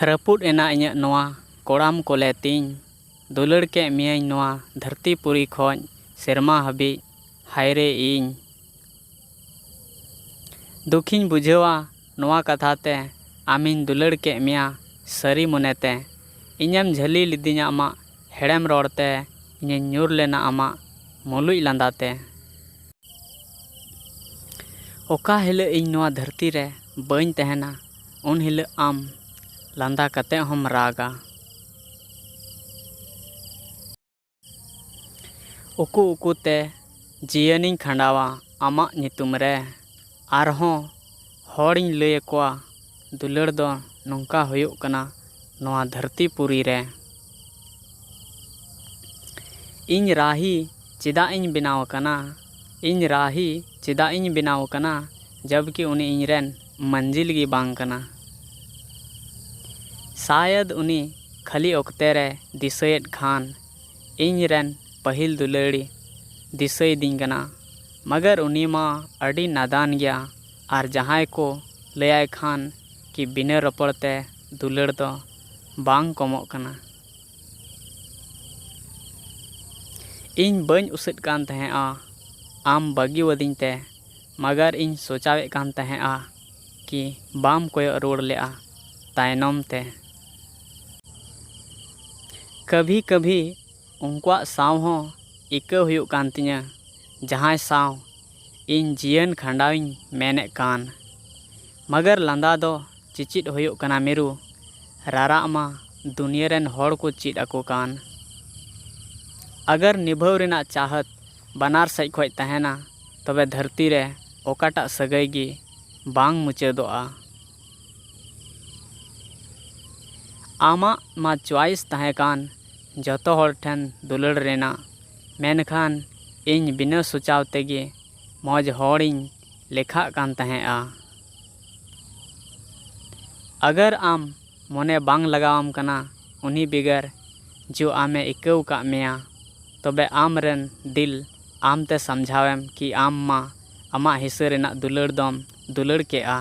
ᱨᱟᱹᱯᱩᱫ ᱮᱱᱟ ᱤᱧᱟᱹᱜ ᱱᱚᱣᱟ ᱠᱚᱲᱟᱢ ᱠᱚᱞᱮ ᱛᱤᱧ, ᱫᱩᱞᱟᱹᱲ ᱠᱮᱜ ᱢᱤᱭᱟᱹᱧ ᱱᱚᱣᱟ ᱫᱷᱟᱹᱨᱛᱤ ᱯᱩᱨᱤ ᱠᱷᱚᱡ ᱥᱮᱨᱢᱟ ᱦᱟᱹᱵᱤᱡ, ᱦᱟᱭᱨᱮ ᱤᱧ ᱫᱩᱠᱷᱤᱧ ᱵᱩᱡᱷᱟᱹᱣᱟ ᱱᱚᱣᱟ ᱠᱟᱛᱷᱟᱛᱮ, ᱟᱢᱤᱧ ᱫᱩᱞᱟᱹᱲ ᱠᱮᱜ ᱢᱮᱭᱟ ᱥᱟᱹᱨᱤ ᱢᱚᱱᱮᱛᱮ, ᱤᱧᱮᱢ ᱡᱷᱟᱹᱞᱤ ᱞᱤᱫᱤᱧᱟ ᱟᱢᱟᱜ ᱦᱮᱲᱮᱢ ᱨᱚᱲᱛᱮ, ᱤᱧᱤᱧ ᱧᱩᱨ ᱞᱮᱱᱟ ᱟᱢᱟᱜ ᱢᱩᱞᱩᱡ ᱞᱟᱸᱫᱟᱛᱮ᱾ ᱚᱠᱟ ᱦᱤᱞᱳᱜ ᱤᱧ ᱱᱚᱣᱟ ᱫᱷᱟᱹᱨᱛᱤ ᱨᱮ ᱵᱟᱹᱧ ᱛᱟᱦᱮᱱᱟ, ᱩᱱ ᱦᱤᱞᱳᱜ ᱟᱢ ᱞᱟᱸᱫᱟ ᱠᱟᱛᱮᱜ ᱦᱚᱢ ᱨᱟᱜᱟ᱾ ᱩᱠᱩ ᱩᱠᱩᱛᱮ ᱡᱤᱭᱚᱱᱤᱧ ᱠᱷᱟᱸᱰᱟᱣᱟ ᱟᱢᱟᱜ ᱧᱩᱛᱩᱢ ᱨᱮ, ᱟᱨᱦᱚᱸ ᱦᱚᱲᱤᱧ ᱞᱟᱹᱭ ᱟᱠᱚᱣᱟ ᱫᱩᱞᱟᱹᱲ ᱫᱚ ᱱᱚᱝᱠᱟ ᱦᱩᱭᱩᱜ ᱠᱟᱱᱟ ᱱᱚᱣᱟ ᱫᱷᱟᱹᱨᱛᱤ ᱯᱩᱨᱤ ᱨᱮ᱾ ᱤᱧ ᱨᱟᱦᱤ ᱪᱮᱫᱟᱜ ᱤᱧ ᱵᱮᱱᱟᱣ ᱟᱠᱟᱱᱟ, ᱤᱧ ᱨᱟᱦᱤ ᱪᱮᱫᱟᱜ ᱤᱧ ᱵᱮᱱᱟᱣ ᱟᱠᱟᱱᱟ, ᱡᱚᱵᱠᱤ ᱩᱱᱤ ᱤᱧᱨᱮᱱ ᱢᱚᱧᱡᱤᱞ ᱜᱮ ᱵᱟᱝ ᱠᱟᱱᱟ᱾ ᱥᱟᱭᱟᱫ ᱩᱱᱤ ᱠᱷᱟᱹᱞᱤ ᱚᱠᱛᱮ ᱨᱮ ᱫᱤᱥᱟᱹᱭᱮᱫ ᱠᱷᱟᱱ, ᱤᱧᱨᱮᱱ ᱯᱟᱹᱦᱤᱞ ᱫᱩᱞᱟᱹᱲᱤ ᱫᱤᱥᱟᱹᱭᱫᱤᱧ ᱠᱟᱱᱟ, ᱢᱟᱜᱟᱨ ᱩᱱᱤ ᱢᱟ ᱟᱹᱰᱤ ᱱᱟᱫᱟᱱ ᱜᱮᱭᱟ, ᱟᱨ ᱡᱟᱦᱟᱸᱭ ᱠᱚ ᱞᱟᱹᱭᱟᱭ ᱠᱷᱟᱱ ᱠᱤ ᱵᱤᱱᱟᱹ ᱨᱚᱯᱚᱲ ᱛᱮ ᱫᱩᱞᱟᱹᱲ ᱫᱚ ᱵᱟᱝ ᱠᱚᱢᱚᱜ ᱠᱟᱱᱟ᱾ ᱤᱧ ᱵᱟᱹᱧ ᱩᱥᱟᱹᱫ ᱠᱟᱱ ᱛᱟᱦᱮᱸᱜᱼᱟ ᱟᱢ ᱵᱟᱹᱜᱤᱣᱟᱫᱤᱧ ᱛᱮ, ᱢᱟᱜᱟᱨ ᱤᱧ ᱥᱚᱪᱟᱣᱮᱫ ᱠᱟᱱ ᱛᱟᱦᱮᱸᱜᱼᱟ ᱠᱤ ᱵᱟᱢ ᱠᱚᱭᱚᱜ ᱨᱩᱣᱟᱹᱲ ᱞᱮᱜᱼᱟ ᱛᱟᱭᱱᱚᱢ ᱛᱮ᱾ ᱠᱟᱵᱷᱤ ᱠᱟᱵᱷᱤ ᱩᱱᱠᱩᱣᱟᱜ ᱥᱟᱶ ᱦᱚᱸ ᱟᱹᱭᱠᱟᱹᱣ ᱦᱩᱭᱩᱜ ᱠᱟᱱ ᱛᱤᱧᱟᱹ, ᱡᱟᱦᱟᱸᱭ ᱥᱟᱶ ᱤᱧ ᱡᱤᱭᱚᱱ ᱠᱷᱟᱸᱰᱟᱣᱤᱧ ᱢᱮᱱᱮᱫ ᱠᱟᱱ, ᱢᱟᱜᱟᱨ ᱞᱟᱸᱫᱟ ᱫᱚ ᱪᱮᱪᱮᱫ ᱦᱩᱭᱩᱜ ᱠᱟᱱᱟ ᱢᱤᱨᱩ, ᱨᱟᱨᱟᱜ ᱢᱟ ᱫᱩᱱᱤᱭᱟᱹ ᱨᱮᱱ ᱦᱚᱲ ᱠᱚ ᱪᱮᱫ ᱟᱠᱚ ᱠᱟᱱ᱾ ᱟᱜᱟᱨ ᱱᱤᱵᱷᱟᱹᱣ ᱨᱮᱱᱟᱜ ᱪᱟᱦᱟᱛ ᱵᱟᱱᱟᱨ ᱥᱮᱡ ᱠᱷᱚᱡ ᱛᱟᱦᱮᱱᱟ, ᱛᱚᱵᱮ ᱫᱷᱟᱹᱨᱛᱤ ᱨᱮ ᱚᱠᱟᱴᱟᱜ ᱥᱟᱹᱜᱟᱹᱭ ᱜᱮ ᱵᱟᱝ ᱢᱩᱪᱟᱹᱫᱚᱜᱼᱟ᱾ ᱟᱢᱟᱜ ᱢᱟ ᱪᱚᱭᱮᱥ ᱛᱟᱦᱮᱸ ᱠᱟᱱ ᱡᱚᱛᱚ ᱦᱚᱲ ᱴᱷᱮᱱ ᱫᱩᱞᱟᱹᱲ ᱨᱮᱱᱟᱜ, ᱢᱮᱱᱠᱷᱟᱱ ᱤᱧ ᱵᱤᱱᱟᱹ ᱥᱚᱪᱟᱣ ᱛᱮᱜᱮ ᱢᱚᱡᱽ ᱦᱚᱲᱤᱧ ᱞᱮᱠᱷᱟᱜ ᱠᱟᱱ ᱛᱟᱦᱮᱸᱜᱼᱟ᱾ ᱟᱜᱟᱨ ᱟᱢ ᱢᱚᱱᱮ ᱵᱟᱝ ᱞᱟᱜᱟᱣᱟᱢ ᱠᱟᱱᱟ ᱩᱱᱤ ᱵᱮᱜᱚᱨ ᱡᱚ ᱟᱢᱮ ᱟᱹᱭᱠᱟᱹᱣ ᱠᱟᱜ ᱢᱮᱭᱟ, ᱛᱚᱵᱮ ᱟᱢᱨᱮᱱ ᱫᱤᱞ ᱟᱢᱛᱮ ᱥᱟᱢᱡᱷᱟᱣᱮᱢ ᱠᱤ ᱟᱢ ᱢᱟ ᱟᱢᱟᱜ ᱦᱤᱥᱟᱹ ᱨᱮᱱᱟᱜ ᱫᱩᱞᱟᱹᱲ ᱫᱚᱢ ᱫᱩᱞᱟᱹᱲ ᱠᱮᱜᱼᱟ᱾